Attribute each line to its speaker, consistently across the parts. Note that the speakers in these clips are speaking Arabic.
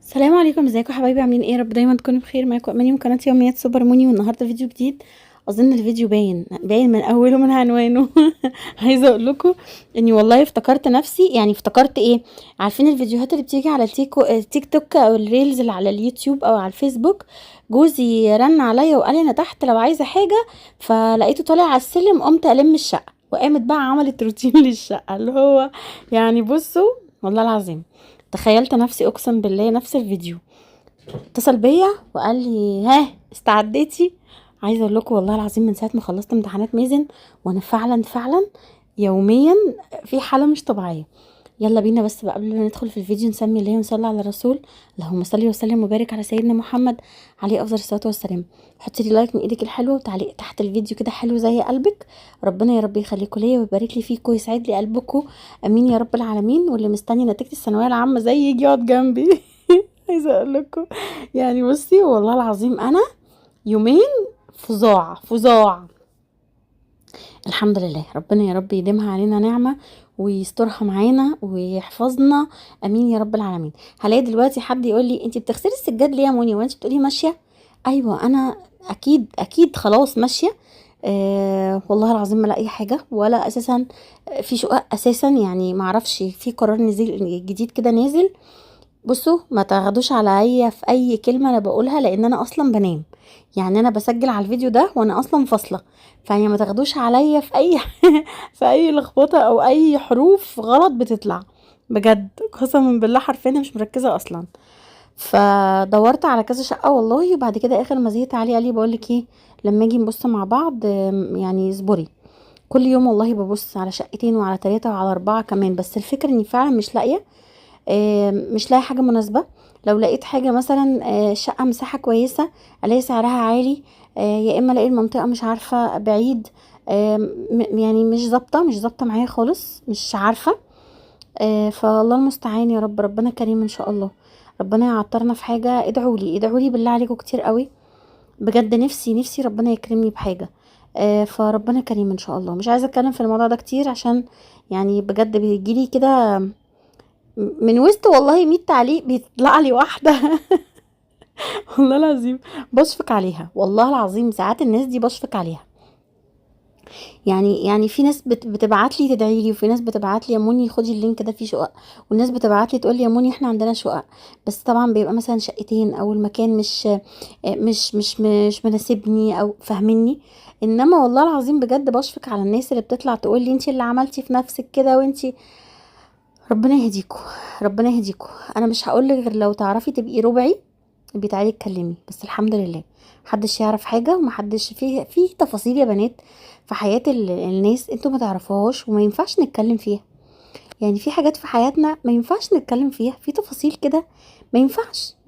Speaker 1: السلام عليكم، ازيكم يا حبايبي؟ عاملين ايه؟ رب دايما تكونوا بخير. معاكم اماني من قناه يوميات سوبر موني، والنهارده فيديو جديد. اظن الفيديو باين من اوله من عنوانه. عايزه اقول لكم اني والله افتكرت نفسي، يعني افتكرت ايه؟ عارفين الفيديوهات اللي بتيجي على التيك توك او الريلز اللي على اليوتيوب او على الفيسبوك؟ جوزي رن عليا وقال لي انا تحت لو عايزه حاجه، فلقيته طالع على السلم، قمت الم الشقه وقامت بقى عملت روتين للشقه اللي هو يعني بصوا، والله العظيم تخيلت نفسي، اقسم بالله نفس الفيديو. اتصل بيا وقال لي ها استعديتي؟ عايزه اقول لكم والله العظيم من ساعه ما خلصت امتحانات ميزن وانا فعلا يوميا في حاله مش طبيعيه. يلا بينا بس بقى قبل ما ندخل في الفيديو نسمي الله ونصلي على الرسول. اللهم صل وسلم وبارك على سيدنا محمد عليه افضل الصلاه والسلام. حطي لي لايك من ايدك الحلوه وتعليق تحت الفيديو كده حلو زي قلبك. ربنا يا رب يخليكم ليا ويبارك لي فيكم ويسعد لي قلبكم، امين يا رب العالمين. واللي مستني نتيجه الثانويه العامه زي يجي يقعد جنبي. عايزه اقول لكم يعني بصي والله العظيم انا يومين فظاع. الحمد لله، ربنا يا رب يديمها علينا نعمة ويسترها معانا ويحفظنا، امين يا رب العالمين. هلاقي دلوقتي حد يقول لي انت بتغسلي السجاد ليه يا موني وانت بتقولي ماشيه؟ ايوه انا اكيد خلاص ماشيه. والله العظيم ما لاقي حاجه ولا اساسا في شقق اساسا، يعني معرفش في قرار نزل جديد كده نازل. بصوا ما تاخدوش عليا في اي كلمه انا بقولها لان انا اصلا بنام، يعني انا بسجل على الفيديو ده وانا اصلا فاصله، فيعني ما تاخدوش عليا في اي في اي لخبطه او اي حروف غلط بتطلع. بجد قسما بالله حرفيا أنا مش مركزه اصلا. فدورت على كذا شقه والله، وبعد كده اخر ما زهقت عليه قال لي بقول لك ايه، لما اجي نبص مع بعض يعني اصبري. كل يوم والله ببص على شقتين وعلى ثلاثة وعلى أربعة كمان، بس الفكرة اني فعلا مش لاقية. مش لاقي حاجة مناسبة. لو لقيت حاجة مثلا شقة مساحة كويسة الاقي سعرها عالي، يا اما الاقي المنطقة مش عارفة بعيد. يعني مش ظابطة معايا خالص، مش عارفة. فالله المستعان يا رب، ربنا كريم ان شاء الله. ربنا يعطرنا في حاجة. ادعوا لي بالله عليكم كتير قوي. بجد نفسي ربنا يكرمني بحاجة. فربنا كريم ان شاء الله. مش عايزة اتكلم في الموضوع ده كتير عشان يعني بجد بيجيلي كده من وسط والله 100 تعليق بيطلع لي واحدة. والله العظيم بشفق عليها، والله العظيم ساعات الناس دي بشفق عليها. يعني في ناس بتبعت لي تدعي لي، وفي ناس بتبعت لي يا موني خدي اللينك ده فيه شقق، والناس بتبعت لي تقول لي يا موني احنا عندنا شقق. بس طبعا بيبقى مثلا شقتين او المكان مش مناسبني او فاهمني. انما والله العظيم بجد بشفق على الناس اللي بتطلع تقول لي انتي اللي عملتي في نفسك كده وانتي. ربنا يهديكوا، ربنا يهديكوا. انا مش هقولك غير لو تعرفي تبقي ربعي بتعالي اتكلمي، بس الحمد لله محدش يعرف حاجه، ومحدش في تفاصيل يا بنات في حياه الناس انتوا ما تعرفوهاش وما ينفعش نتكلم فيها. يعني في حاجات في حياتنا ما ينفعش نتكلم فيها، في تفاصيل كده ما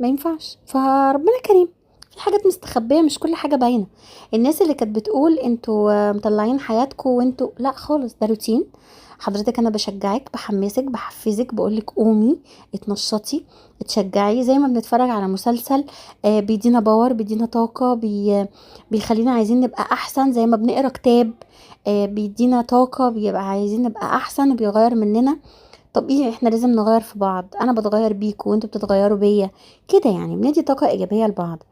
Speaker 1: ينفعش. فربنا كريم. في حاجات مستخبيه، مش كل حاجه باينه. الناس اللي كانت بتقول انتوا مطلعين حياتكم وانتوا لا خالص، ده روتين. حضرتك انا بشجعك بحمسك بحفزك بقولك قومي اتنشطي اتشجعي زي ما بنتفرج على مسلسل. بيدينا باور بيدينا طاقه بيخلينا عايزين نبقى احسن، زي ما بنقرا كتاب بيدينا طاقة بيبقى عايزين نبقى احسن وبيغير مننا. طبيعي احنا لازم نغير في بعض، انا بتغير بيكوا وانتوا بتتغيروا بيا كده، يعني بندي طاقة ايجابية لبعض.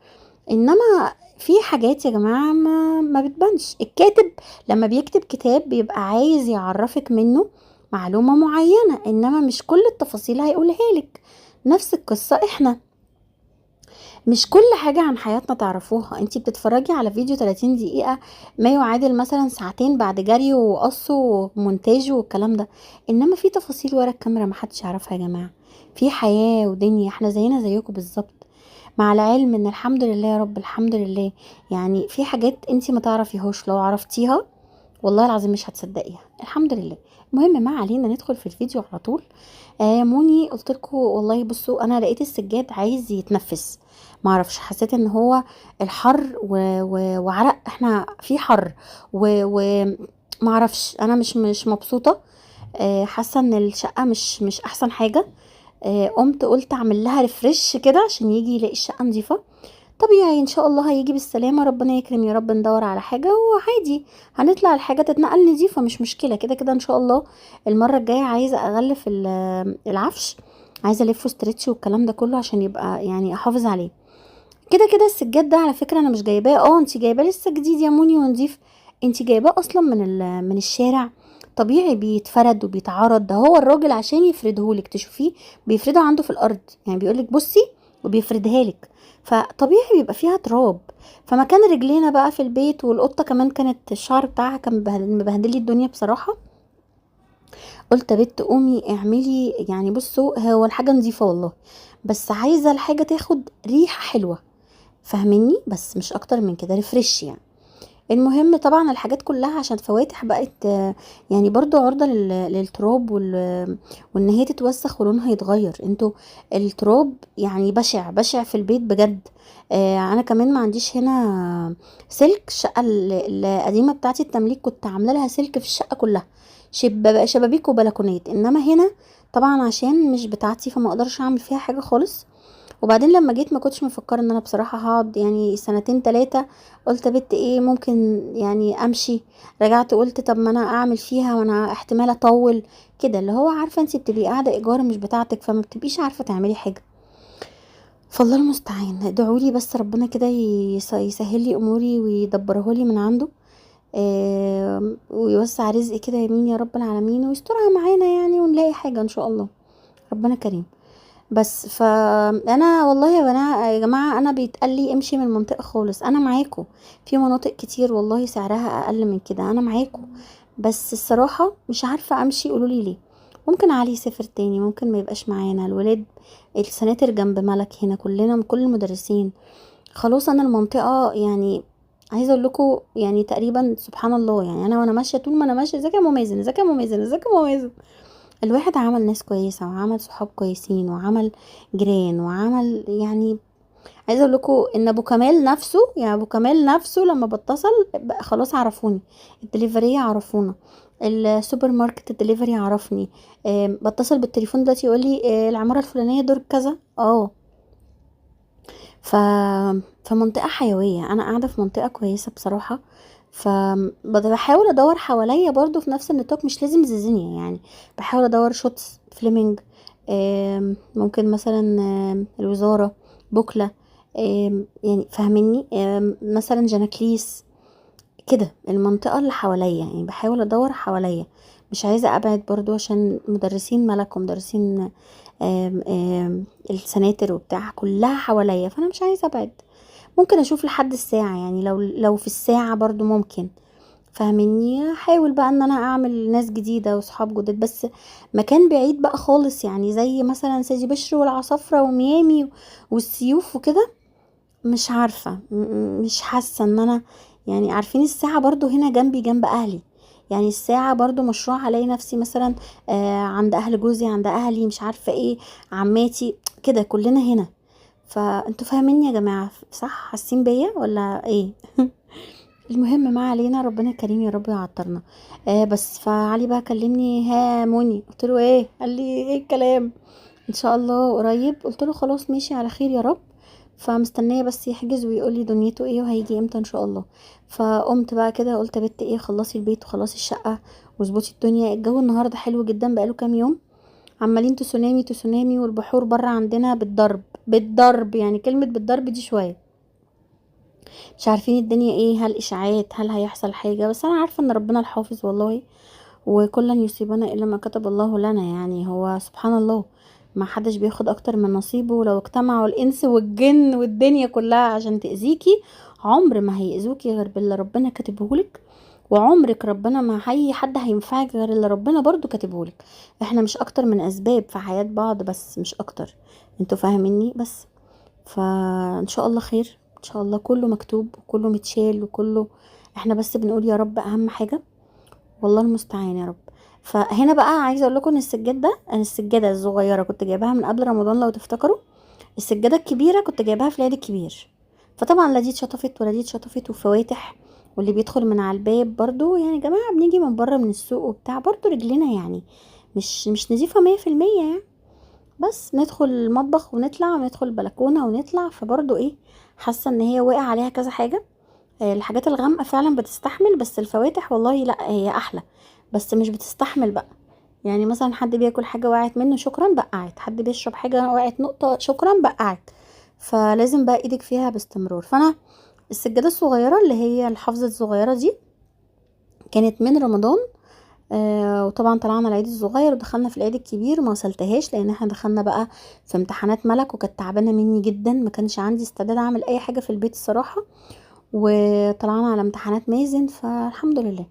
Speaker 1: انما في حاجات يا جماعة ما بتبانش. الكاتب لما بيكتب كتاب بيبقى عايز يعرفك منه معلومة معينة، انما مش كل التفاصيل هيقولها لك. نفس القصة احنا مش كل حاجة عن حياتنا تعرفوها. انتي بتتفرجي على فيديو 30 دقيقة ما يعادل مثلا ساعتين بعد جري وقص ومونتاج والكلام ده، انما في تفاصيل ورا الكاميرا محدش يعرفها يا جماعة. في حياة ودنيا احنا زينا زيكم بالظبط، مع العلم ان الحمد لله يا رب الحمد لله. يعني في حاجات انتي ما تعرفيهاش لو عرفتيها والله العظيم مش هتصدقيها. الحمد لله. المهم ما علينا ندخل في الفيديو على طول. موني قلت لكم والله بصوا انا لقيت السجاد عايز يتنفس، ما اعرفش حسيت ان هو الحر وعرق، احنا في حر ما اعرفش انا مش مبسوطه. حاسه ان الشقه مش احسن حاجه. قمت قلت اعمل لها ريفرش كده عشان يجي يلاقي الشقه نظيفه. طبيعي ان شاء الله هيجي بالسلامه، ربنا يكرم يا رب. ندور على حاجه وعادي هنطلع الحاجه تتنقل نظيفه، مش مشكله. كده كده ان شاء الله المره الجايه عايزه اغلف العفش عايزه الفه ستريتش والكلام ده كله عشان يبقى يعني احافظ عليه. كده كده السجاد ده على فكره انا مش جايباه، انت جايباه لسه جديد يا موني ونضيف. انت جايباه اصلا من الشارع، طبيعي بيتفرد وبيتعرض، ده هو الراجل عشان يفردهولك تشوفيه بيفرده عنده في الارض، يعني بيقولك بصي وبيفردها لك، فطبيعي بيبقى فيها تراب. فمكان رجلينا بقى في البيت، والقطه كمان كانت الشعر بتاعها كان مبهدل لي الدنيا بصراحه. قلت يا بت قومي اعملي، يعني بصوا هو الحاجه نظيفه والله، بس عايزه الحاجه تاخد ريحه حلوه، فاهميني؟ بس مش اكتر من كده، ريفرش يعني. المهم طبعا الحاجات كلها عشان فواتح بقت يعني برضو عرضة للتراب وان هي تتوسخ ولونها يتغير. انتوا التراب يعني بشع بشع في البيت بجد. انا كمان ما عنديش هنا سلك، الشقة القديمة بتاعتي التمليك كنت عاملة لها سلك في الشقة كلها، شبابيك وبلكونات، انما هنا طبعا عشان مش بتاعتي فما اقدرش اعمل فيها حاجة خالص. وبعدين لما جيت ما كنتش مفكره ان انا بصراحه هقعد يعني سنتين تلاتة، قلت يا بت ايه ممكن يعني امشي. رجعت قلت طب ما انا اعمل فيها وانا احتمال اطول كده، اللي هو عارفه انت بتبقي قاعده ايجار مش بتاعتك فما بتبقيش عارفه تعملي حاجه. فالله المستعان، ادعوا لي بس ربنا كده يسهل لي اموري ويدبره لي من عنده، ويوسع رزقي كده يمين يا رب العالمين، ويسترها معانا يعني ونلاقي حاجه ان شاء الله، ربنا كريم. بس فانا والله يا جماعه انا بيتقال لي امشي من المنطقه خالص، انا معاكم، في مناطق كتير والله سعرها اقل من كده، انا معاكم، بس الصراحه مش عارفه امشي، قولوا لي ليه. ممكن علي يسافر تاني، ممكن ما يبقاش معانا الولاد، السناتر جنب ملك هنا كلنا كل المدرسين، خلاص انا المنطقه يعني عايزه اقول لكم يعني تقريبا سبحان الله، يعني انا وانا ماشيه طول ما انا ماشيه ازيك يا مميزن، ازيك يا مميزن، ازيك يا مميزن. الواحد عمل ناس كويسة وعمل صحاب كويسين وعمل جيران وعمل يعني، عايزة اقول لكم ان ابو كمال نفسه، يعني ابو كمال نفسه لما بتصل بقى خلاص عرفوني، الدليفرية عرفونا، السوبر ماركت الدليفري عرفني، بتصل بالتليفون دلوقتي يقول لي العمارة الفلانية دور كذا. ف فمنطقة حيوية، انا قاعدة في منطقة كويسة بصراحة. بحاول ادور حواليا برضو في نفس النطاق، مش لازم زيزينيا يعني، بحاول ادور شوتس فليمنج، ممكن مثلا الوزارة، بوكلة، يعني فاهميني، مثلا جناكليس كده، المنطقة اللي حواليا يعني بحاول ادور حواليا، مش عايزة ابعد برضو عشان مدرسين ملك ومدرسين السناتر وبتاع كلها حواليا، فانا مش عايزة ابعد. ممكن اشوف لحد الساعة يعني، لو في الساعة برضو ممكن، فاهمني؟ احاول بقى ان انا اعمل ناس جديدة وصحاب جداد، بس مكان بعيد بقى خالص يعني زي مثلا سيدي بشر والعصافرة وميامي والسيوف وكده، مش عارفة، مش حاسة ان انا يعني، عارفين الساعة برضو هنا جنبي جنب اهلي، يعني الساعة برضو مشروع هلاقي نفسي مثلا عند اهل جوزي، عند اهلي مش عارفة ايه، عماتي كده كلنا هنا. فانتوا فاهمين يا جماعة صح؟ حاسين بيا ولا ايه؟ المهم ما علينا، ربنا كريم يا رب يعطرنا. بس فعلي بقى كلمني، ها موني، قلت له ايه؟ قال لي ايه الكلام؟ ان شاء الله قريب، قلت له خلاص ماشي على خير يا رب. فمستنيه بس يحجز ويقول لي دنيته ايه وهيجي امتى ان شاء الله. فقمت بقى كده قلت يا بت ايه، خلصي البيت وخلصي الشقه واظبطي الدنيا، الجو النهارده حلو جدا بقاله كام يوم، عمالين تسونامي تسونامي، والبحور بره عندنا بالضرب بالضرب، يعني كلمه بالضرب دي شويه، مش عارفين الدنيا ايه، هل اشاعات، هل هيحصل حاجه، بس انا عارفه ان ربنا الحافظ والله، وكلا يصيبنا الا ما كتب الله لنا، يعني هو سبحان الله ما حدش بياخد اكتر من نصيبه، لو اجتمعوا الانس والجن والدنيا كلها عشان تأذيكي عمر ما هيأذوكي غير باللي ربنا كاتبهولك، وعمرك ربنا ما هي حد هينفعك غير اللي ربنا برضو كاتبهولك. احنا مش اكتر من اسباب في حياة بعض بس مش اكتر، انتوا فاهميني؟ بس فان شاء الله خير، ان شاء الله كله مكتوب وكله متشال وكله، احنا بس بنقول يا رب اهم حاجة، والله المستعان يا رب. فهنا بقى عايزه اقول لكم ان السجاد ده، انا السجاده الصغيره كنت جايباها من قبل رمضان لو تفتكروا، السجاده الكبيره كنت جايباها في العيد الكبير، فطبعا لا دي اتشطفت ولا دي اتشطفت وفواتح، واللي بيدخل من على الباب برضو يعني يا جماعه بنيجي من بره من السوق وبتاع برضو رجلنا يعني مش نظيفه 100% يعني، بس ندخل المطبخ ونطلع وندخل البلكونه ونطلع، فبرضو ايه، حاسه ان هي وقع عليها كذا حاجه. الحاجات الغامقة فعلا بتستحمل، بس الفواتح والله لا هي احلى، بس مش بتستحمل بقى، يعني مثلا حد بياكل حاجة وقعت منه شكرا بقعت، حد بيشرب حاجة وقعت نقطة شكرا بقعت. فلازم بقى ايدك فيها باستمرار. فانا السجادة الصغيرة اللي هي الحافظة الصغيرة دي كانت من رمضان. وطبعا طلعنا العيد الصغير ودخلنا في العيد الكبير، وما وصلتهاش لان احنا دخلنا بقى في امتحانات ملك، وكانت تعبانه مني جدا، ما كانش عندي استعداد اعمل اي حاجه في البيت الصراحه. وطلعنا على امتحانات مازن، فالحمد لله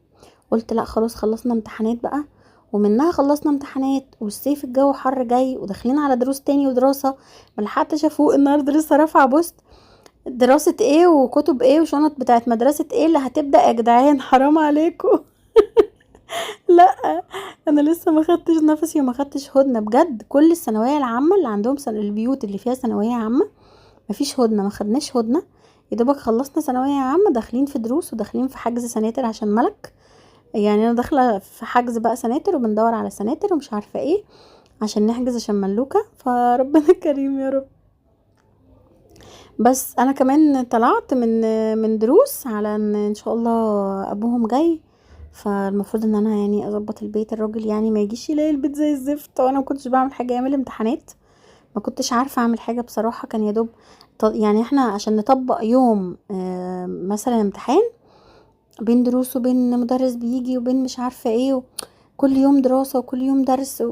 Speaker 1: قلت لا خلاص خلصنا امتحانات بقى، ومنها خلصنا امتحانات، والصيف الجو حر جاي وداخلين على دروس تاني ودراسه. ملحقتش افوق النهارده، لسه رافعه بوست دراسه ايه وكتب ايه وشنط بتاعت مدرسه ايه اللي هتبدا يا جدعان، حرام عليكم. لا، انا لسه ما خدتش نفسي وما خدتش هدنه بجد. كل الثانويه العامه اللي عندهم البيوت اللي فيها ثانويه عامه مفيش هدنه، ما خدناش هدنه. يا دوبك خلصنا ثانويه عامه داخلين في دروس وداخلين في حجز سناتر عشان ملك. يعني انا داخله في حجز بقى سناتر، وبندور على سناتر ومش عارفه ايه عشان نحجز عشان ملوكه، فربنا كريم يا رب. بس انا كمان طلعت من دروس على ان شاء الله ابوهم جاي، فالمفروض ان انا يعني اظبط البيت، الراجل يعني ما يجيش يلاقي البيت زي الزفت، وانا ما كنتش بعمل حاجه ايام الامتحانات. ما كنتش عارفه اعمل حاجه بصراحه، كان يا دوب يعني احنا عشان نطبق يوم مثلا امتحان بين دروس وبين مدرس بيجي وبين مش عارفه ايه، كل يوم دراسه وكل يوم درس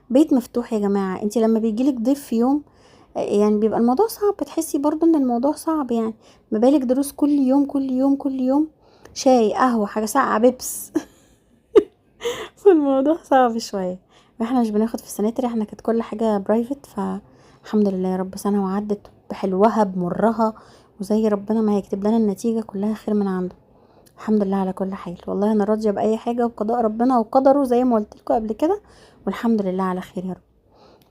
Speaker 1: بيت مفتوح يا جماعه. انتي لما بيجيلك ضيف في يوم يعني بيبقى الموضوع صعب، بتحسي برضو ان الموضوع صعب يعني، ما بالك دروس كل يوم كل يوم كل يوم، شاي قهوة حاجة ساقعة بيبس. فالموضوع صعب شوية. واحنا مش بناخد في السناتر، احنا كانت كل حاجة برايفت، فالحمد لله يا رب سنة وعدت بحلوها بمرها، وزي ربنا ما هيكتب لنا النتيجة كلها خير من عنده. الحمد لله على كل حال، والله انا راضية بأي حاجة وبقضاء ربنا وقدره زي ما قلت لكم قبل كده، والحمد لله على خير يا رب.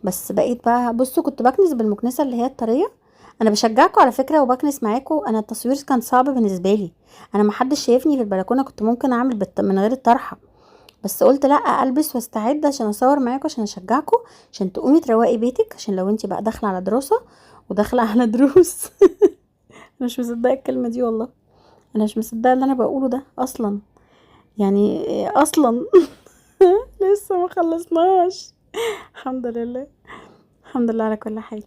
Speaker 1: بس بقيت بقى بصوا كنت بكنس بالمكنسه اللي هي الطريه. انا بشجعكم على فكره وبكنس معاكم، انا التصوير كان صعب بالنسبه لي، انا ما حدش شايفني في البلكونه، كنت ممكن اعمل من غير الطرحه، بس قلت لا البس واستعد عشان اصور معاكم عشان اشجعكم، عشان تقومي تروقي بيتك، عشان لو انت بقى داخله على دراسه وداخله على دروس. انا مش مصدقه الكلمه دي والله، انا مش مصدقه اللي انا بقوله ده اصلا، يعني اصلا. لسه ما خلصناش. الحمد لله، الحمد لله على كل حال.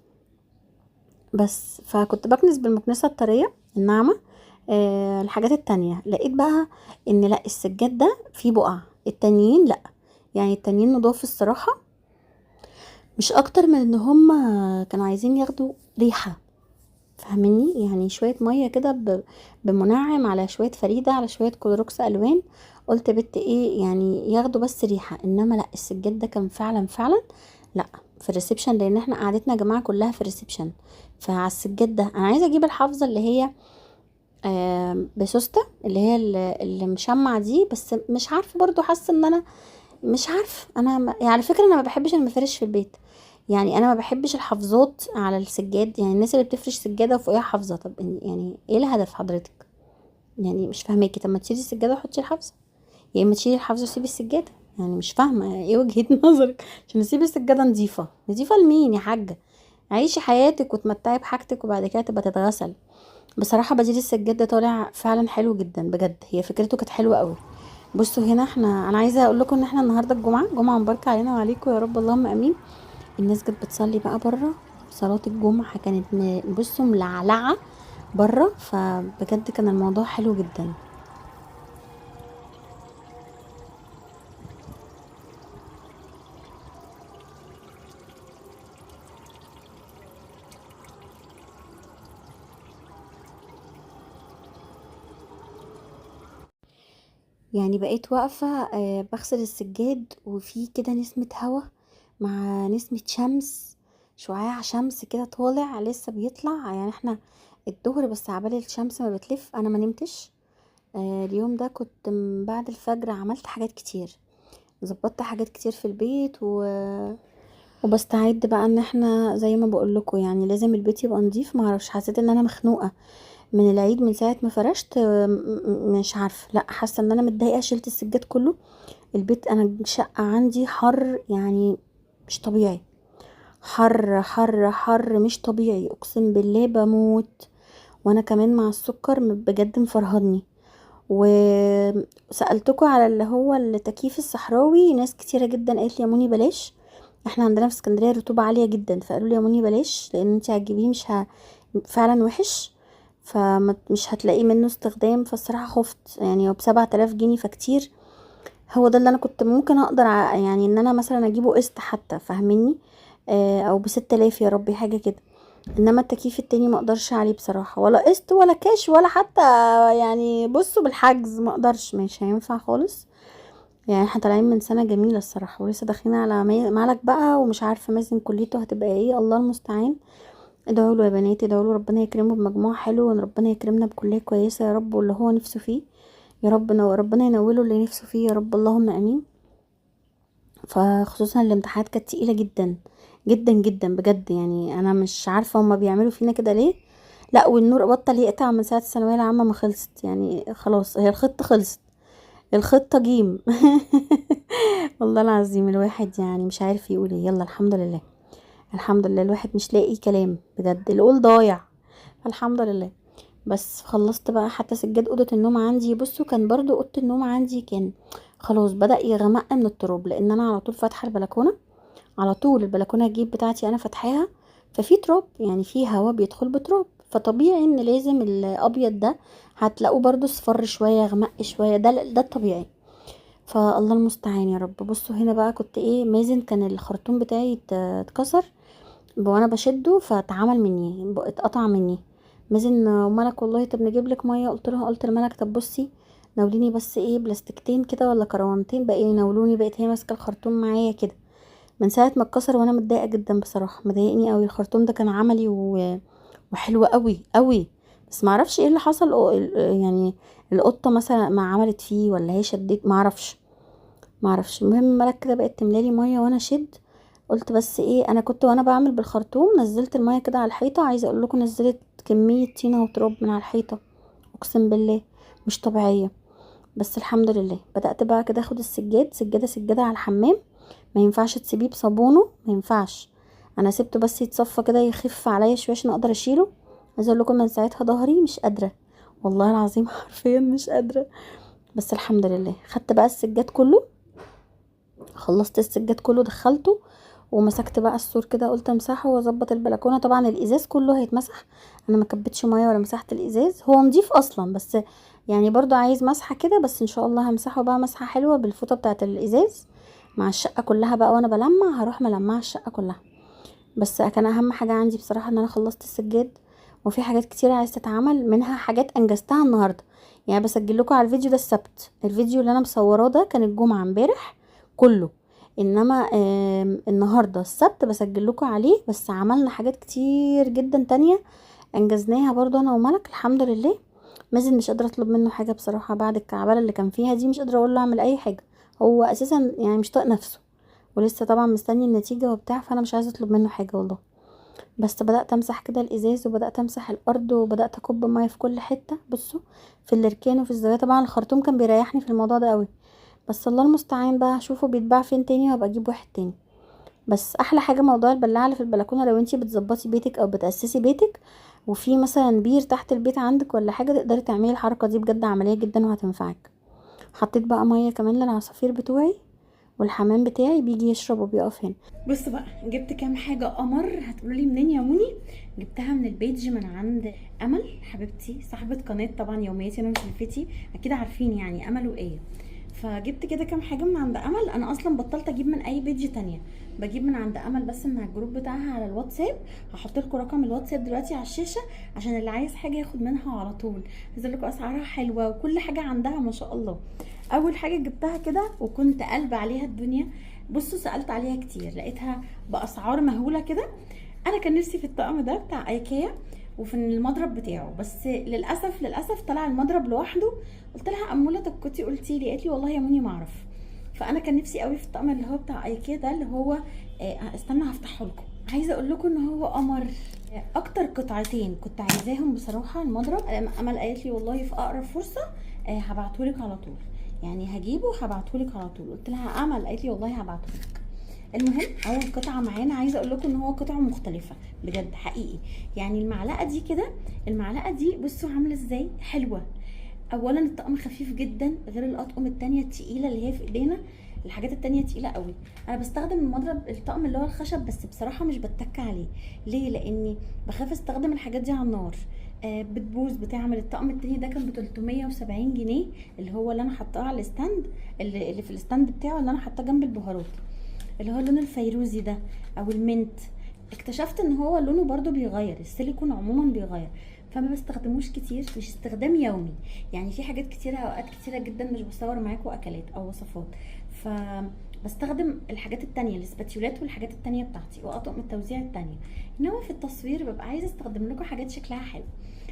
Speaker 1: بس فكنت بكنس بالمكنسة الطرية الناعمة. الحاجات التانية لقيت بقى ان لا السجاد ده فيه بقع، التانيين لا، يعني التانيين نضاف الصراحة، مش اكتر من ان هما كانوا عايزين ياخدوا ريحة، فاهميني؟ يعني شوية مية كده بمنعم على شوية فريدة على شوية كلوروكس الوان، قلت بت ايه يعني ياخدوا بس ريحة، انما لا السجاد ده كان فعلا فعلا لا. في الريسبشن لان احنا قعدتنا يا جماعة كلها في الريسبشن، فعلى السجاد ده انا عايزة اجيب الحافظة اللي هي بسوستة، اللي هي اللي مشمع دي، بس مش عارفة برضو، حاسة ان انا مش عارف انا يعني على فكرة انا ما بحبش المفارش في البيت، يعني انا ما بحبش الحفظات على السجاد، يعني الناس اللي بتفرش سجادة وفوقيها حافظة، طب يعني ايه الهدف حضرتك؟ يعني مش فاهماكي، طب ما تشيلي السجادة وحطي الحفظة، يا اما تشيلي الحفظة وسيبي السجادة، يعني مش فاهمة ايه وجهة نظرك عشان نسيب السجادة نظيفة، نظيفة لمين يا حاجة؟ عيشي حياتك وتمتعي بحاجتك وبعد كده تبقى تتغسل. بصراحة بديل السجاد ده طالع فعلا حلو جدا بجد، هي فكرته كانت حلوة قوي. بصوا هنا انا عايزة اقول لكم ان احنا النهاردة الجمعة، جمعة مباركة علينا وعليكم يا رب اللهم امين. الناس كانت بتصلي بقى بره، صلاة الجمعة كانت بصوا ملعلعة بره، فبجد كان الموضوع حلو جدا. يعني بقيت واقفة بغسل السجاد، وفي كده نسمة هوا مع نسمة شمس، شعاع شمس كده طالع لسه بيطلع، يعني احنا الظهر بس عبال الشمس ما بتلف انا ما نمتش. اليوم ده كنت بعد الفجر عملت حاجات كتير، ظبطت حاجات كتير في البيت وبستعد بقى ان احنا زي ما بقول لكم يعني لازم البيت يبقى نظيف، ما اعرفش حسيت ان انا مخنوقه من العيد من ساعه ما فرشت، مش عارفه، لا حاسه ان انا متضايقه، شلت السجاد كله. البيت انا الشقه عندي حر يعني مش طبيعي، حر حر حر مش طبيعي، اقسم بالله بموت، وانا كمان مع السكر بجد مفرهدني. وسألتكم على اللي هو التكييف الصحراوي، ناس كتيرة جدا قالت لي يا موني بلاش، احنا عندنا في اسكندرية رطوبة عالية جدا، فقالوا لي يا موني بلاش لان انتي هتجيبيه فعلا وحش، فمش هتلاقي منه استخدام. فالصراحة خفت يعني، هو ب7000 جنيه فكتير. هو ده اللي انا كنت ممكن اقدر يعني ان انا مثلا اجيبه قسط حتى، فاهميني؟ او ب6000 يا ربي حاجة كده. انما التكييف التاني ما اقدرش عليه بصراحة، ولا قسط ولا كاش ولا حتى يعني بصوا بالحجز، ما اقدرش، مش هينفع خالص. يعني احنا طالعين من سنة جميلة الصراحة، ولسه داخلين على مالك بقى، ومش عارفة مازن كليته هتبقى ايه، الله المستعان. ادعوا له يا بنات، ادعوا له ربنا يكرمه بمجموع حلو، وان ربنا يكرمنا بكلية كويسة يا رب، واللي هو نفسه فيه يا رب، ربنا ينوله اللي نفسه فيه يا رب، اللهم امين. فخصوصا الامتحانات كانت تقيلة جدا جدا جدا بجد، يعني انا مش عارفة هما بيعملوا فينا كده ليه. لا، والنور بطل يقطع من ساعة الثانوية العامة ما خلصت، يعني خلاص هي الخطة خلصت، الخطة جيم. والله العظيم الواحد يعني مش عارف يقول ايه. يلا الحمد لله، الحمد لله، الواحد مش لاقي كلام بجد، القول ضايع. الحمد لله. بس خلصت بقى، حتى سجاد اوضه النوم عندي، بصوا كان برضو اوضه النوم عندي كان خلاص بدأ يغمق من التراب، لان انا على طول فاتحه البلكونه، على طول البلكونه الجيب بتاعتي انا فاتحاها، ففي تراب يعني في هوا بيدخل بتراب، فطبيعي ان لازم الابيض ده هتلاقوه برضو صفر شويه غمق شويه، ده الطبيعي. فالله المستعان يا رب. بصوا هنا بقى كنت ايه، مازن كان الخرطوم بتاعي اتكسر وانا بشده، فاتعمل مني، اتقطع مني. مازن وملك والله طب نجيب لك ميه، قلت لملك طب بصي ناوليني بس ايه بلاستيكتين كده ولا كروانتين بقى يناولوني، بقيت هي ماسكه الخرطوم معايا كده من ساعه ما اتكسر، وانا متضايقه جدا بصراحه، مضايقني قوي الخرطوم ده، كان عملي وحلو قوي قوي. بس ما اعرفش ايه اللي حصل، يعني القطه مثلا ما عملت فيه، ولا هي شديت، ما اعرفش ما اعرفش. المهم ملك كده بقت تملالي ميه وانا شد، قلت بس ايه، انا كنت وانا بعمل بالخرطوم نزلت الميه كده على الحيطه، عايزه اقول لكم نزلت كميه طينه وتراب من على الحيطه، اقسم بالله مش طبيعيه. بس الحمد لله بدات بقى كده اخد سجاده على الحمام، ما ينفعش تسيبيه بصابونه، ما ينفعش. انا سبته بس يتصفى كده يخف عليا شويه عشان اقدر اشيله. عايزه اقول لكم من ساعتها ظهري مش قادره، والله العظيم حرفيا مش قادره. بس الحمد لله خدت بقى السجاد كله، خلصت السجاد كله دخلته، ومسكت بقى السور كده، قلت امسحه واظبط البلكونه. طبعا الازاز كله هيتمسح، انا ما كبتش ميه ولا مسحت الازاز، هو نضيف اصلا بس يعني برضو عايز مسحه كده، بس ان شاء الله همسحه بقى مسحه حلوه بالفوطه بتاعه الازاز مع الشقه كلها بقى، وانا بلمع هروح ملمعه الشقه كلها. بس كان اهم حاجه عندي بصراحه ان انا خلصت السجاد، وفي حاجات كتير عايزه تتعمل، منها حاجات انجزتها النهارده. يعني بسجل لكم على الفيديو ده السبت، الفيديو اللي انا مصوراه ده كان الجمعه امبارح كله، انما النهارده السبت بسجل لكم عليه. بس عملنا حاجات كتير جدا تانية انجزناها برضو انا وملك الحمد لله. مازن مش قادره اطلب منه حاجه بصراحه، بعد الكعبله اللي كان فيها دي مش قادره اقول له اعمل اي حاجه، هو اساسا يعني مش طايق نفسه، ولسه طبعا مستني النتيجه وبتاع، فانا مش عايزه اطلب منه حاجه والله. بس بدات امسح كده الازاز، وبدات امسح الارض، وبدات اكب ميه في كل حته، بصوا في الاركان وفي الزوايا. طبعا الخرطوم كان بيريحني في الموضوع ده قوي، بس الله المستعان بقى هشوفه بيتباع فين تاني وابقى اجيب واحد تاني. بس احلى حاجه موضوع البلاعه اللي في البلكونه، لو انتي بتظبطي بيتك او بتاسسي بيتك وفي مثلا بير تحت البيت عندك ولا حاجه، تقدري تعملي الحركه دي بجد، عمليه جدا وهتنفعك. حطيت بقى ميه كمان للعصافير بتوعي، والحمام بتاعي بيجي يشرب وبيقف هنا. بصوا بقى جبت كام حاجه قمر، هتقولوا لي منين يا موني؟ جبتها من البيج من عند امل حبيبتي، صاحبه قناه طبعا يومياتي انا وسلفتي، اكيد عارفين يعني امل وايه. فجبت كده كام حاجه من عند امل، انا اصلا بطلت اجيب من اي بيج تانية، بجيب من عند امل بس من على الجروب بتاعها على الواتساب. هحط لكم رقم الواتساب دلوقتي على الشاشه عشان اللي عايز حاجه ياخد منها على طول. عايزه لكم اسعارها حلوه وكل حاجه عندها ما شاء الله. اول حاجه جبتها كده وكنت قلب عليها الدنيا، بصوا سالت عليها كتير لقيتها باسعار مهوله كده. انا كان نفسي في الطقم ده بتاع ايكيا وفي المضرب بتاعه، بس للاسف طلع المضرب لوحده. قلت لها اموله طب كنتي قلتي لي، قالت لي والله يا موني ما اعرف. فانا كان نفسي قوي في الطقم اللي هو بتاع ايكيا ده، اللي هو استنى هفتحه لكم. عايزه اقول لكم ان هو قمر. اكتر قطعتين كنت عايزاهم بصراحه المضرب، امل قالت لي والله في اقرب فرصه هبعتهولك على طول، يعني هجيبه هبعتهولك على طول. قلت لها امل، قالت لي والله هبعتهولك. المهم اول قطعه معانا، عايزه اقول لكم ان هو قطعه مختلفه بجد حقيقي. يعني المعلقه دي كده، المعلقه دي بصوا عامله ازاي حلوه، اولا الطقم خفيف جدا غير الاطقم التانية التقيله اللي هي في ايدينا، الحاجات التانية تقيله قوي. انا بستخدم المضرب الطقم اللي هو الخشب، بس بصراحه مش بتك عليه. ليه؟ لاني بخاف استخدم الحاجات دي على النار، بتبوظ بتعمل. الطقم التاني ده كان ب 370 جنيه، اللي هو اللي انا حطاه على الستاند، اللي في الستاند بتاعه اللي انا حطاه جنب البهارات، اللي هو اللون الفيروزي ده او المنت. اكتشفت ان هو لونه برضو بيغير، السيليكون عموما بيغير، فما بستخدموش كتير، مش استخدام يومي. يعني في حاجات كتيره، اوقات كتيره جدا مش بصور معاكم اكلات او وصفات، فبستخدم الحاجات التانية، الاسباتيولات والحاجات التانية بتاعتي واطقم التوزيع التانية. انما في التصوير ببقى عايزه استخدم لكم حاجات شكلها حلو.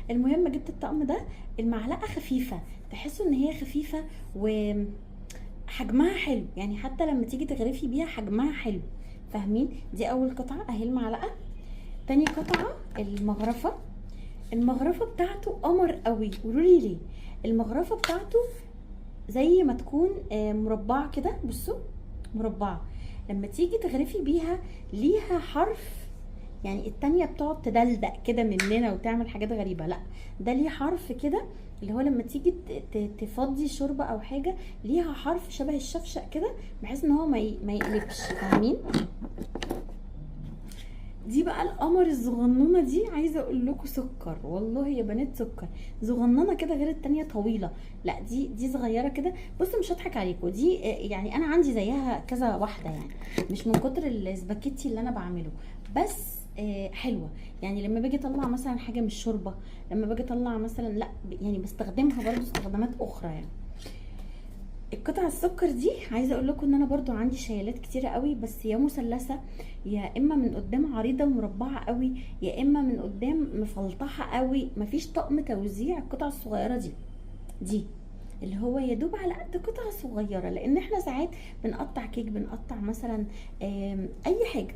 Speaker 1: المهم جبت الطقم ده، المعلقه خفيفه، تحسوا ان هي خفيفه وحجمها حلو، يعني حتى لما تيجي تغرفي بيها حجمها حلو، فاهمين؟ دي اول قطعه اهي المعلقه. تاني قطعه المغرفه. المغرفه بتاعته قمر قوي، قولولي ليه. المغرفه بتاعته زي ما تكون مربعه كده، بصوا مربعه، لما تيجي تغرفي بيها ليها حرف. يعني التانية بتقعد تدلدق كده مننا وتعمل حاجات غريبة، لا ده ليه حرف كده، اللي هو لما تيجي تفضي شوربة او حاجة ليها حرف شبه الشفشق كده، بحيث ان هو ما يقلبش، فاهمين؟ دي بقى القمر الصغنونه دي، عايزه اقول لكم سكر والله يا بنات، سكر صغننه كده، غير التانية طويله. لا دي صغيره كده. بصوا مش هضحك عليكم، دي يعني انا عندي زيها كذا واحده، يعني مش من كتر السباكيتي اللي انا بعمله، بس حلوه. يعني لما باجي اطلع مثلا حاجه من الشوربه، لما باجي اطلع مثلا، لا يعني بستخدمها برضو استخدامات اخرى يعني. القطع السكر دي عايزه اقول لكم ان انا برضو عندي شيلات كتيره قوي، بس يا مثلثه، يا اما من قدام عريضه ومربعه قوي، يا اما من قدام مفلطحه قوي. مفيش طقم توزيع القطع الصغيره دي اللي هو يا دوب على قد قطعه صغيره، لان احنا ساعات بنقطع كيك، بنقطع مثلا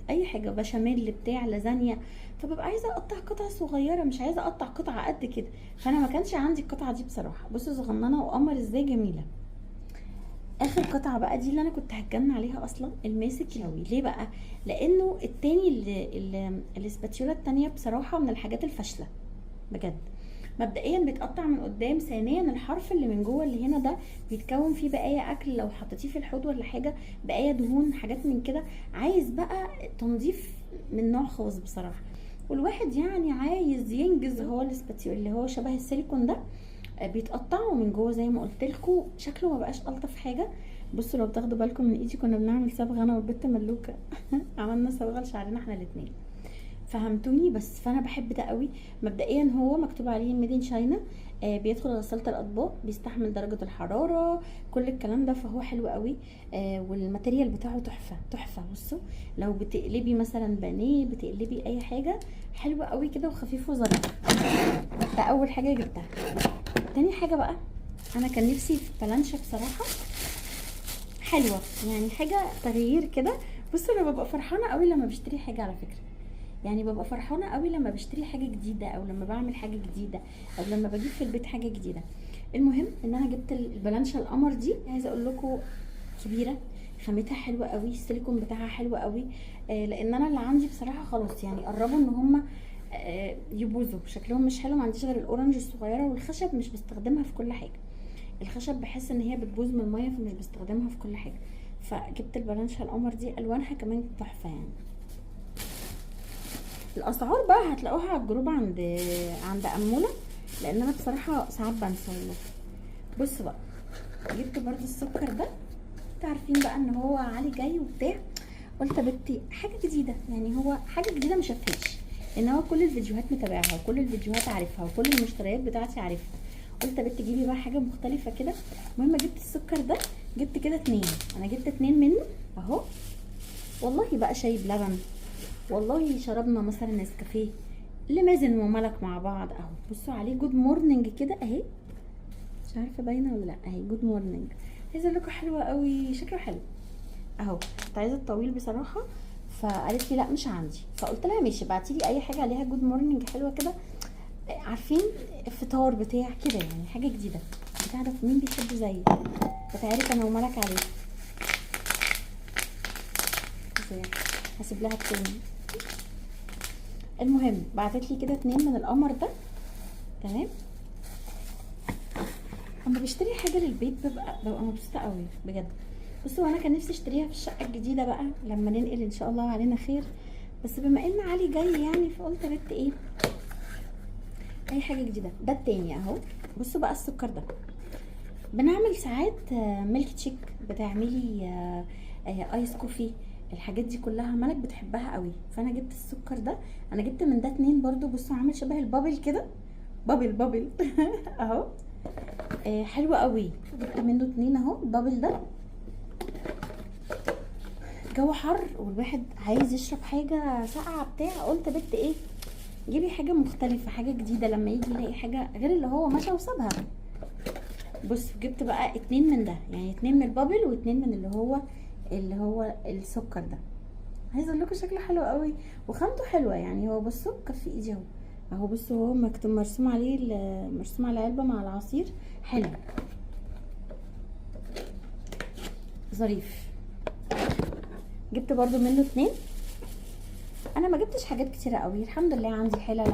Speaker 1: اي حاجه بشاميل بتاع لازانيا، فببقى عايزه اقطع قطع صغيره، مش عايزه اقطع قطعه قد كده. فانا ما كانش عندي القطعه دي بصراحه. بصوا صغننه وقمر ازاي، جميله. اخر قطعه بقى دي اللي انا كنت هتجنن عليها اصلا، الماسك ياوي. ليه بقى؟ لانه التاني الاسباتيولا التانية بصراحه من الحاجات الفاشله بجد. مبدئيا بيتقطع من قدام، ثانيا الحرف اللي من جوه اللي هنا ده بيتكون فيه بقايا اكل، لو حطيتيه في الحوض ولا حاجه، بقايا دهون، حاجات من كده، عايز بقى تنظيف من نوع خاص بصراحه. والواحد يعني عايز ينجز، هو الاسباتيولا اللي هو شبه السيليكون ده بيتقطعوا من جوه زي ما قلت لكم، شكله ما بقاش الطف حاجه. بصوا لو بتاخدوا بالكم من ايدي كنا بنعمل صبغه انا والبت ملوكه عملنا صبغه لشعرنا احنا الاثنين، فهمتوني؟ بس فانا بحب ده قوي. مبدئيا هو مكتوب عليه ميد ان شاينا، بيدخل غسالة الاطباق، بيستحمل درجه الحراره، كل الكلام ده، فهو حلو قوي. والماتيريال بتاعه تحفه تحفه. بصوا لو بتقلبي مثلا بانيه، بتقلبي اي حاجه، حلوه قوي كده وخفيف وظريف. ده اول حاجه جبتها. تاني حاجه بقى، انا كان نفسي في بلانشا بصراحه، حلوه يعني، حاجه تغيير كده. بصوا انا ببقى فرحانه قوي لما بشتري حاجه على فكره، يعني ببقى فرحانه قوي لما بشتري حاجه جديده، او لما بعمل حاجه جديده، او لما بجيب في البيت حاجه جديده. المهم ان انا جبت البلانشا القمر دي، عايزه اقول لكم كبيره، خامتها حلوه قوي، السيليكون بتاعها حلو قوي. لان انا اللي عندي بصراحه خلاص يعني قربوا ان هم يبوظوا، شكلهم مش حلو. ما عنديش غير الاورنج الصغيره، والخشب مش بستخدمها في كل حاجه، الخشب بحس ان هي بتبوظ من الميه، فمش بستخدمها في كل حاجه. فجبت البلانشا القمر دي، الوانها كمان تحفه يعني. الاسعار بقى هتلاقوها على الجروب عند اموله، لان انا بصراحه ساعات بنسى والله. بصوا بقى، جبت برضو السكر ده، انتوا عارفين بقى ان هو علي جاي وبتاع، قلت يا بنتي حاجه جديده، يعني هو حاجه جديده ما شافهاش، ان هو كل الفيديوهات متابعها، وكل الفيديوهات عارفها، وكل المشتريات بتاعتي عارفها. قلت يا بنتي جيبي بقى حاجه مختلفه كده. المهم جبت السكر ده، جبت كده 2، انا جبت 2 منه اهو. والله بقى شاي بلبن، والله شربنا مثلا نسكافيه، لمازن وملك مع بعض اهو. بصوا عليه جود مورنينج كده اهي، مش عارفه باينه ولا لا، اهي جود مورنينج. عايزه اقول لكم حلوه قوي، شكله حلو اهو. كنت عايزه الطويل بصراحه، فقالت لي لا مش عندي، فقلت لها ماشي بعتي لي اي حاجه عليها جود مورنينج حلوه كده، عارفين الفطار بتاع كده يعني، حاجه جديده. بتعرف مين بيحب زيي، بتعرف انا وملك عليه. هسيب لها التاني. المهم بعتت لي كده 2 من القمر ده، تمام. اما بشتري حاجه للبيت ببقى مبسوطه قوي بجد. بصوا انا كان نفسي اشتريها في الشقه الجديده بقى لما ننقل ان شاء الله علينا خير، بس بما ان علي جاي يعني فقلت يا بنت ايه اي حاجه جديده. ده التاني اهو. بصوا بقى السكر ده بنعمل ساعات ميلك تشيك، بتعملي ايس كوفي، الحاجات دي كلها ملك بتحبها قوي. فانا جبت السكر ده، انا جبت من ده 2 برضو. بصوا عامل شبه البابل كده، بابل اهو. حلو قوي. جبت منه 2 اهو. البابل ده الجو حر والواحد عايز يشرب حاجه ساقعه بتاع، قلت بنت ايه جيبي حاجه مختلفه، حاجه جديده لما يجي يلاقي حاجه غير اللي هو مشى وسابها. بص جبت بقى 2 من ده، يعني 2 من البابل و2 من اللي هو السكر ده. عايزه اقول لكم شكله حلو قوي وخامته حلوه. يعني هو بصوا كف ايدي اهو بصوا، هو مكتوب مرسوم عليه مرسوم على علبه مع العصير. حلو ظريف. جبت برضو منه 2. انا ما جبتش حاجات كتيره قوي الحمد لله، عندي حلل،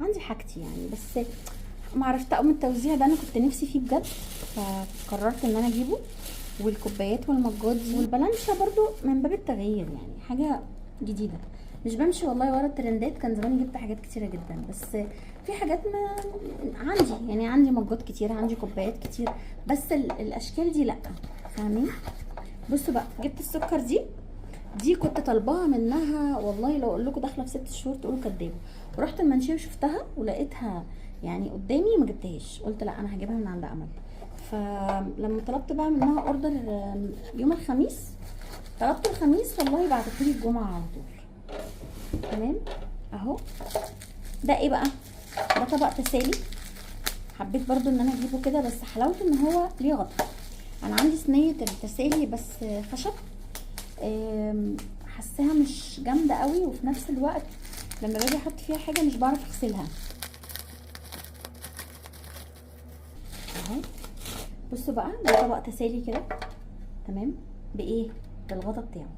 Speaker 1: عندي حاجتي يعني، بس ما عرفت اقوم التوزيع ده، انا كنت نفسي فيه بجد فقررت ان انا اجيبه. والكوبايات والمجات دي والبلانشا برضو من باب التغيير، يعني حاجه جديده. مش بمشي والله ورا الترندات، كان زماني جبت حاجات كتيره جدا، بس في حاجات ما عندي، يعني عندي مجات كتير، عندي كوبايات كتير، بس الاشكال دي لا، فاهمين. بصوا بقى جبت السكر دي كنت طالباها منها والله، لو اقول لكم داخله في 6 شهور تقولوا كدابه. ورحت المنشيه وشفتها ولقيتها يعني قدامي، ما جبتهاش، قلت لا انا هجيبها من عند امل. فلما طلبت بقى منها اوردر يوم الخميس، طلبت الخميس والله بعتتلي الجمعه على طول. تمام اهو. ده ايه بقى؟ ده طبق تسالي، حبيت برضو ان انا اجيبه كده، بس حلاوته ان هو ليه غطا. انا عندي صينيه التسالي بس خشب، حاساها مش جامده قوي، وفي نفس الوقت لما باجي احط فيها حاجه مش بعرف اغسلها اهو. بصوا بقى ده طبق تسالي كده تمام، بايه؟ بالغطا بتاعه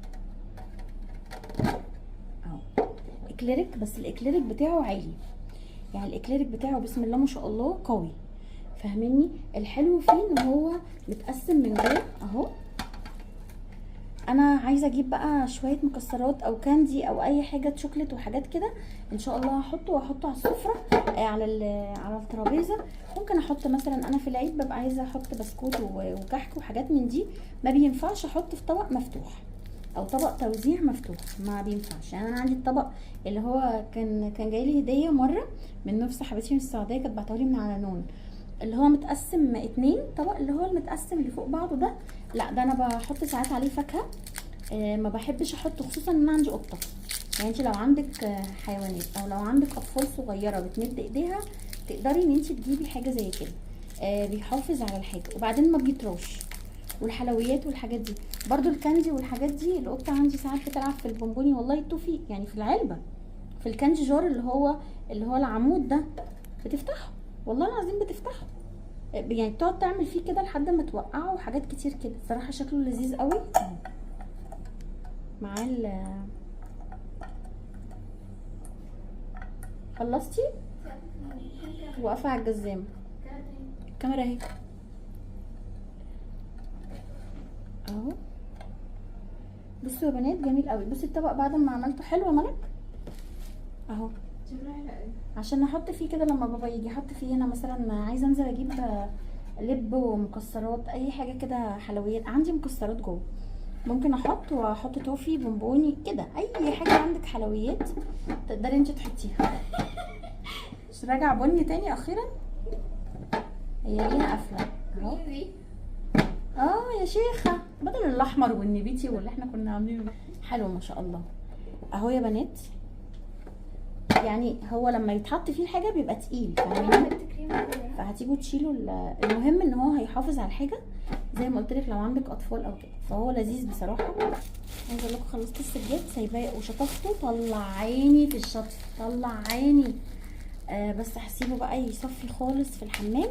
Speaker 1: اهو. اكليريك، بس الاكليريك بتاعه عالي، يعني الاكليريك بتاعه بسم الله ما شاء الله قوي، فاهميني. الحلو فيه ان هو متقسم من جوه اهو. انا عايزه اجيب بقى شويه مكسرات او كاندي او اي حاجه شوكليت وحاجات كده، ان شاء الله هحطه على السفره على الترابيزه. ممكن احط مثلا، انا في العيد ببقى عايزه احط بسكوت وكحك وحاجات من دي، ما بينفعش احط في طبق مفتوح او طبق توزيع مفتوح، ما بينفعش. يعني انا عندي الطبق اللي هو كان جاي لي هديه مره من نفس حبيبتي من السعوديه، كانت بعتهولي من على نون، اللي هو متقسم 2 طبق، اللي هو المتقسم اللي فوق بعضه ده. لا ده انا بحط ساعات عليه فاكهه، ما بحبش احطه، خصوصا ان انا عندي قطه. يعني انت لو عندك حيوانات او لو عندك اطفال صغيره بتمد ايديها، تقدري ان انت تجيبي حاجه زي كده، بيحافظ على الحاجه، وبعدين ما بيطرش. والحلويات والحاجات دي برضو، الكاندي والحاجات دي، القطه عندي ساعات بتلعب في البونبوني والله التوفي، يعني في العلبه، في الكاندي جار اللي هو العمود ده، بتفتحه والله العظيم بتفتحه، يعني بتقعد تعمل فيه كده لحد ما توقعه، وحاجات كتير كده. صراحه شكله لذيذ قوي مع خلصتي؟ واقفه على الجزامه، الكاميرا اهي اهو. بصوا يا بنات جميل قوي. بصي الطبق بعد ما عملته حلو يا ملك اهو، عشان احط فيه كده لما بابا يجي احط فيه. هنا مثلا عايزه انزل اجيب لب ومكسرات، اي حاجه كده، حلويات، عندي مكسرات جوه، ممكن واحط توفي بونبوني كده، اي حاجه عندك حلويات تقدري انت تحطيها. مش راجع بني تاني اخيرا، هي ليها قفله اهو. يا شيخه بدل الاحمر والنبيتي واللي احنا كنا عاملينه حلو ما شاء الله اهو يا بنات. يعني هو لما يتحط فيه الحاجه بيبقى تقيل، فاهمين، فهتيجوا تشيلوا. المهم ان هو هيحافظ على الحاجه، زي ما قلت لك لو عندك اطفال او كده، فهو لذيذ بصراحه. عايزه اقول لكم خلصت السجاد سايباه وشطفته، طلع عيني في الشطف، طلع عيني. بس هسيبه بقى يصفي خالص في الحمام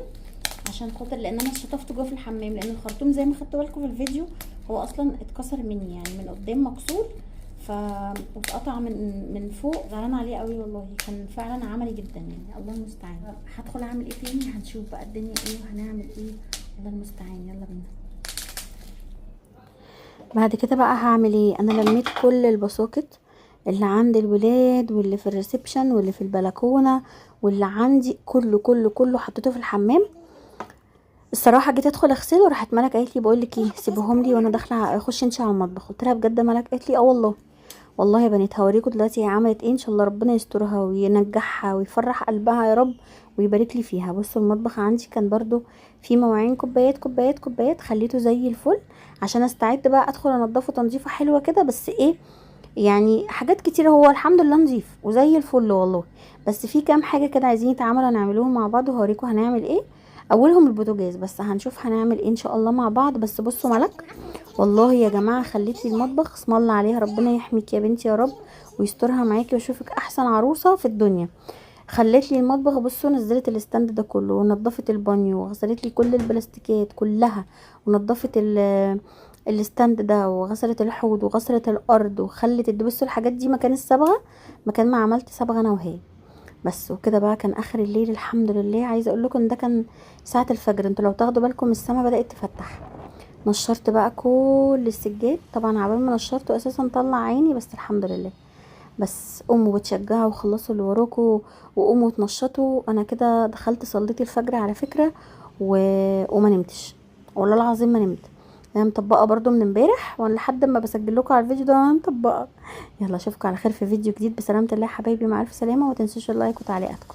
Speaker 1: عشان خاطر، لان انا شطفته جوه في الحمام، لان الخرطوم زي ما خدتوا بالكم في الفيديو هو اصلا اتكسر مني، يعني من قدام مكسور، واتقطع من فوق، زعلانه عليه قوي والله، كان فعلا عملي جدا يعني. الله المستعان. هدخل اعمل ايه تاني، هنشوف بقى الدنيا ايه وهنعمل ايه. الله المستعان. يلا بينا. بعد كده بقى هعمل ايه، انا لميت كل الباسوكت اللي عند الولاد واللي في الريسبشن واللي في البلكونه واللي عندي، كله كله كله حطيته في الحمام. الصراحه جيت ادخل اغسله، راحت ملك قالت لي بقول لك ايه سيبهم لي وانا داخله اخش انت على المطبخ. قلت لها بجد ملك؟ قالت لي اه والله. والله يا بنات هوريكم دلوقتي هي عملت ايه، ان شاء الله ربنا يسترها وينجحها ويفرح قلبها يا رب ويبارك لي فيها. بصوا المطبخ عندي كان برضو في مواعين كوبايات كوبايات كوبايات، خليته زي الفل عشان استعد بقى ادخل انضفه تنظيفه حلوه كده. بس ايه يعني حاجات كتير، هو الحمد لله نظيف وزي الفل والله، بس في كام حاجه كده عايزين يتعملوا هنعملوهم مع بعض وهوريكم هنعمل ايه. اولهم البوتاجاز، بس هنشوف هنعمل ايه ان شاء الله مع بعض. بس بصوا ملك والله يا جماعه خليت لي المطبخ اسم الله عليها، ربنا يحميك يا بنتي يا رب ويسترها معاكي ويشوفك احسن عروسه في الدنيا. خلت لي المطبخ، بصوا نزلت الاستاند ده كله ونضفت البانيو وغسلت لي كل البلاستيكات كلها ونضفت الاستاند ده وغسلت الحوض وغسلت الارض وخلت بصوا الحاجات دي مكان الصبغه، مكان ما عملت صبغه انا وهي. بس وكده بقى كان اخر الليل الحمد لله. عايزه اقول لكم ان ده كان ساعه الفجر، انتوا لو تاخدوا بالكم السما بدات تفتح. نشرت بقى كل السجاد، طبعا عبال ما نشرته اساسا طلع عيني، بس الحمد لله. بس قوموا وتشجعوا وخلصوا اللي وراكوا وقوموا وتنشطوا. انا كده دخلت صليت الفجر على فكره و... وما نمتش والله العظيم ما نمت. انا مطبقه برضو من امبارح وانا لحد ما بسجل لكم على الفيديو ده انا مطبقه. يلا اشوفكم على خير في فيديو جديد، بسلامه الله يا حبايبي، مع الف سلامه، وما تنسوش اللايك وتعليقاتكم.